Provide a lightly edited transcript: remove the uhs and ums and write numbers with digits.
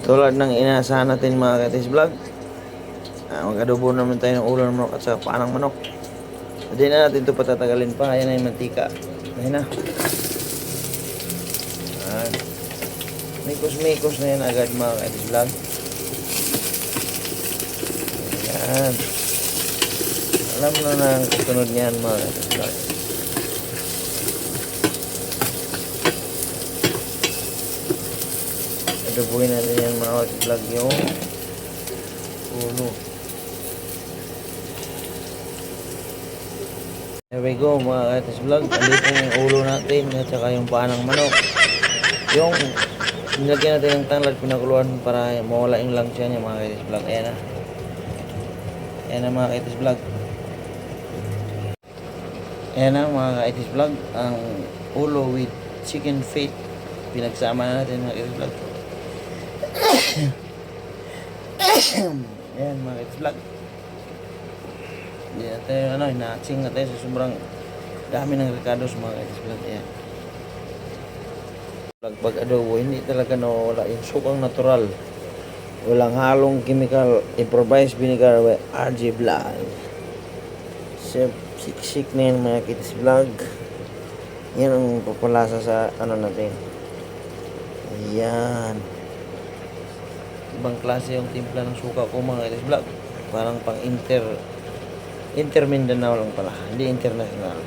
Tulad ng inaasahan natin mga Kaitis Vlog, mag-adobo naman tayo ng ulo ng manok at sa panang manok. Hindi na natin ito patatagalin pa. Ayan na yung mantika. Ayan na. Mikos-mikos na yan agad mga Kaitis Vlog. Ayan. Alam na ang kasunod niyan mga Kaitis Vlog. Adobuhin natin yan mga Kaitis Vlog yung ulo. There we go mga Kaitis Vlog. Andito yung ulo natin at saka yung panang manok. Yung nilagyan natin ng tanglad, pinakuluan para mawala yung langsya niya mga Kaitis Vlog. Ayan na. Ayan na mga Kaitis Vlog. Ayan na mga Kaitis Vlog. Ang ulo with chicken feet. Pinagsama na natin mga Kaitis Vlog. Ayan mga Kaitis Vlog. Hindi natin hinatsing natin sa sobrang dami ng ricados mga Kaitis Vlog. Ayan. Pag adobo, hindi talaga nawawala yung sukang natural. Walang halong chemical, improvised vinegar by RJ Vlog. Chef siksik na yan mga Kaitis Vlog. Yan ang papalasa sa natin. Ayan. Ibang klase yung timpla ng suka ko mga Kaitis Vlog. Parang pang Inter Mindanao lang pala, hindi international.